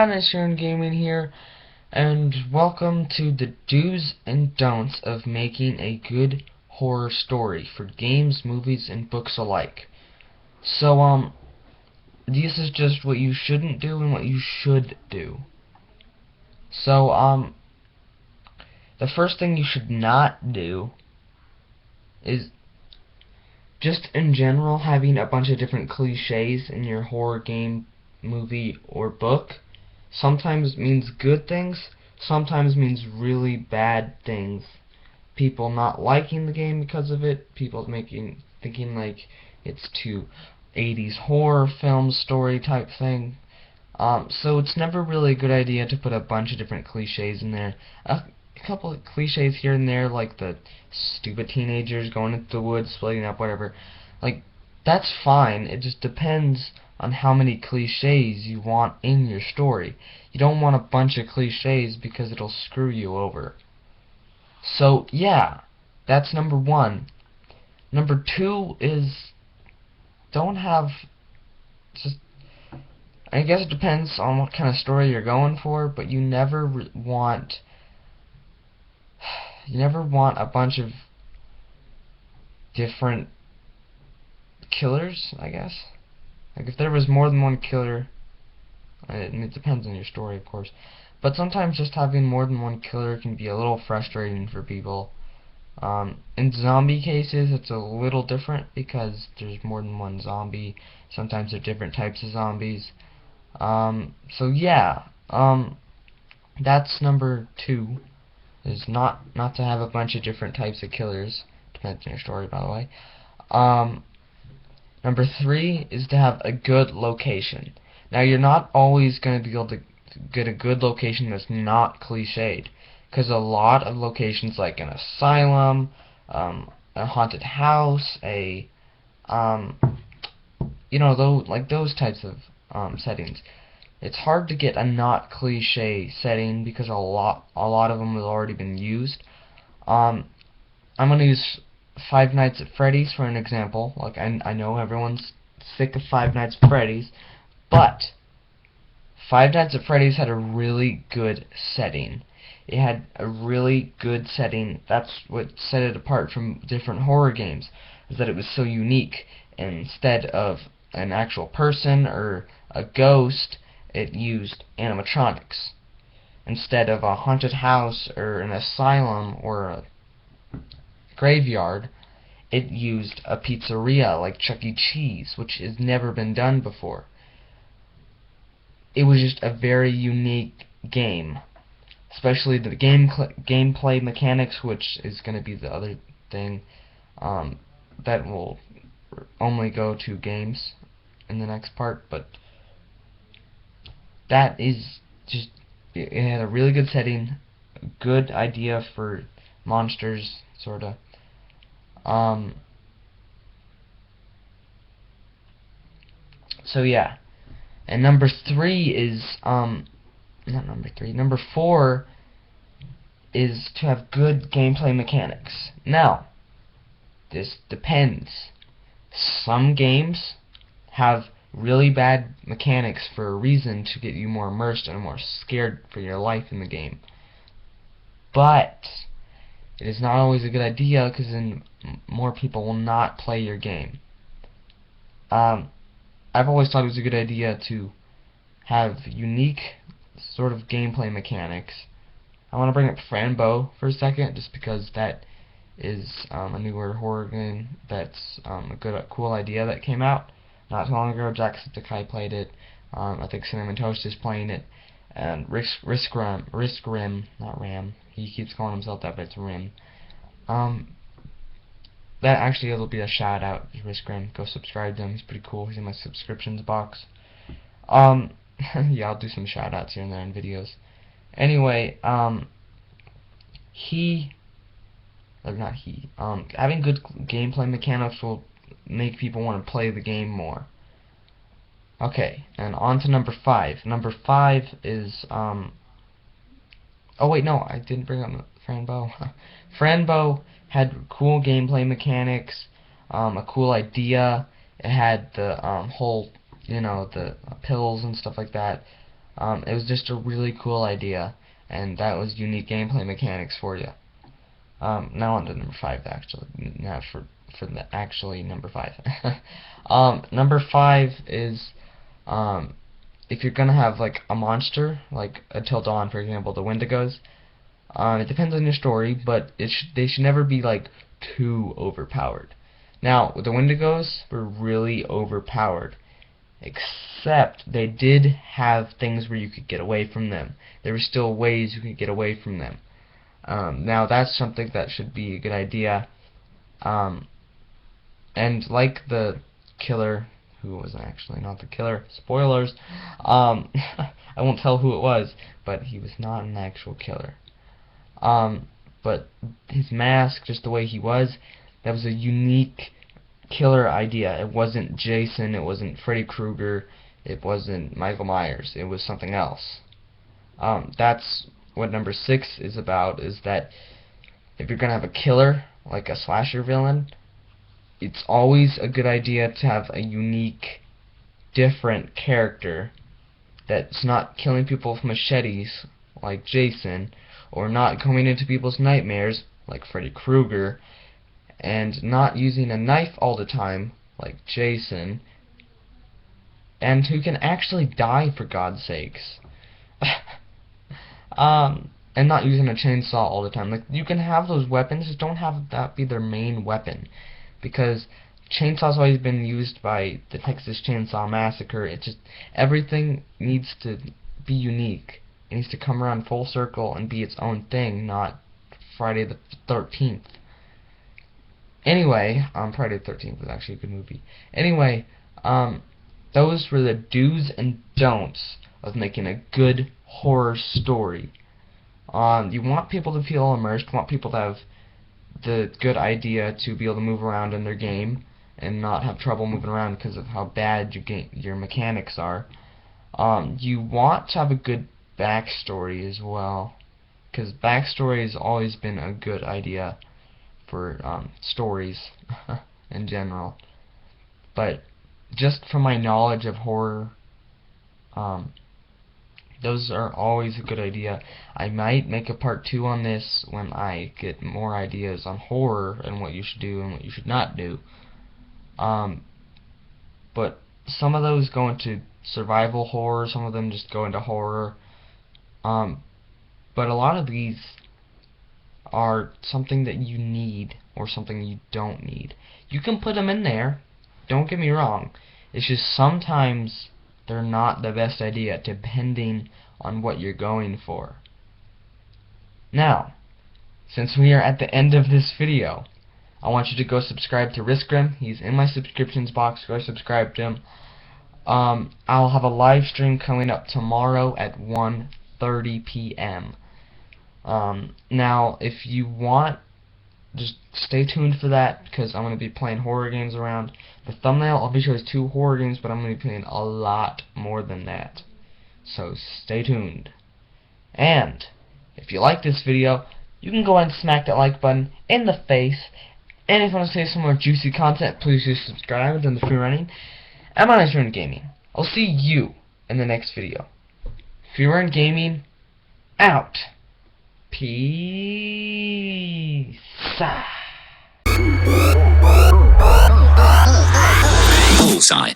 Sadness here in Gaming here, and welcome to the do's and don'ts of making a good horror story for games, movies, and books alike. So, this is just what you shouldn't do and what you should do. So, the first thing you should not do is just in general having a bunch of different cliches in your horror game, movie, or book. Sometimes means good things, sometimes means really bad things. People not liking the game because of it, people thinking like it's too 80s horror film story type thing. So it's never really a good idea to put a bunch of different cliches in there. A couple of cliches here and there, like the stupid teenagers going into the woods, splitting up, whatever. Like, that's fine. It just depends on how many cliches you want in your story. You don't want a bunch of cliches because it'll screw you over. So, yeah, that's number one. Number two is don't have just I guess it depends on what kind of story you're going for, but you never want a bunch of different killers, I guess. Like if there was more than one killer, and it depends on your story, of course. But sometimes just having more than one killer can be a little frustrating for people. In zombie cases, it's a little different because there's more than one zombie. Sometimes there are different types of zombies. So yeah, that's number two, is not to have a bunch of different types of killers. Depends on your story, by the way. Number three is to have a good location. Now, you're not always going to be able to get a good location that's not cliched, because a lot of locations, like an asylum, a haunted house, those types of settings, it's hard to get a not cliche setting because a lot of them have already been used. I'm going to use Five Nights at Freddy's for an example. Like, I know everyone's sick of Five Nights at Freddy's, but Five Nights at Freddy's had a really good setting. It had a really good setting. That's what set it apart from different horror games, is that it was so unique. And instead of an actual person or a ghost, it used animatronics. Instead of a haunted house or an asylum or a graveyard, it used a pizzeria like Chuck E. Cheese, which has never been done before. It was just a very unique game, especially the gameplay mechanics, which is going to be the other thing that will only go to games in the next part. But that is just, it had a really good setting, a good idea for monsters, sorta. So yeah. And number three is, number four is to have good gameplay mechanics. Now, this depends. Some games have really bad mechanics for a reason, to get you more immersed and more scared for your life in the game. But it is not always a good idea, because then more people will not play your game. I've always thought it was a good idea to have unique sort of gameplay mechanics. I want to bring up Franbo for a second, just because that is a newer horror game that's a cool idea that came out not too long ago. Jacksepticeye played it. I think Cinnamon Toast is playing it. And Risk Rim, not Ram. He keeps calling himself that, but it's Rim. That actually will be a shout out to Risk Rim. Go subscribe to him. He's pretty cool. He's in my subscriptions box. Yeah, I'll do some shout outs here and there in videos. Anyway, having good gameplay mechanics will make people want to play the game more. Okay, and on to number five. Number five is, oh wait, no, I didn't bring up Franbo. Franbo had cool gameplay mechanics, a cool idea. It had the whole, the pills and stuff like that. It was just a really cool idea, and that was unique gameplay mechanics for you. Now on to number 5, actually. Now for the actually number 5. Number 5 is if you're gonna have like a monster, like Until Dawn, for example, the Wendigos. It depends on your story, but they should never be like too overpowered. Now, the Wendigos were really overpowered, except they did have things where you could get away from them. There were still ways you could get away from them. Now, that's something that should be a good idea. And like the killer, who was actually not the killer, spoilers, I won't tell who it was, but he was not an actual killer. But his mask, just the way he was, that was a unique killer idea. It wasn't Jason, it wasn't Freddy Krueger, it wasn't Michael Myers, it was something else. That's what number 6 is about, is that if you're gonna have a killer, like a slasher villain, it's always a good idea to have a unique, different character that's not killing people with machetes, like Jason, or not going into people's nightmares, like Freddy Krueger, and not using a knife all the time, like Jason, and who can actually die, for God's sakes. And not using a chainsaw all the time. Like, you can have those weapons, just don't have that be their main weapon, because chainsaw's always been used by the Texas Chainsaw Massacre. It just, everything needs to be unique. It needs to come around full circle and be its own thing, not Friday the 13th. Anyway, Friday the 13th was actually a good movie. Anyway, those were the do's and don'ts of making a good horror story. You want people to feel immersed, you want people to have the good idea to be able to move around in their game and not have trouble moving around because of how bad your mechanics are. You want to have a good backstory as well, because backstory has always been a good idea for stories in general. But just from my knowledge of horror, those are always a good idea. I might make a part 2 on this when I get more ideas on horror and what you should do and what you should not do. But some of those go into survival horror, some of them just go into horror. But a lot of these are something that you need or something you don't need. You can put them in there, don't get me wrong. It's just sometimes they're not the best idea depending on what you're going for. Now, since we are at the end of this video, I want you to go subscribe to Riskgrim. He's in my subscriptions box. Go subscribe to him. I'll have a live stream coming up tomorrow at 1:30 p.m. Now, if you want, just stay tuned for that, because I'm going to be playing horror games around. The thumbnail I'll be showing 2 horror games, but I'm going to be playing a lot more than that. So stay tuned. And if you like this video, you can go ahead and smack that like button in the face. And if you want to see some more juicy content, please do subscribe and the free running. And my name is Freerun Gaming. I'll see you in the next video. Freerun Gaming out. Peace. Bullseye.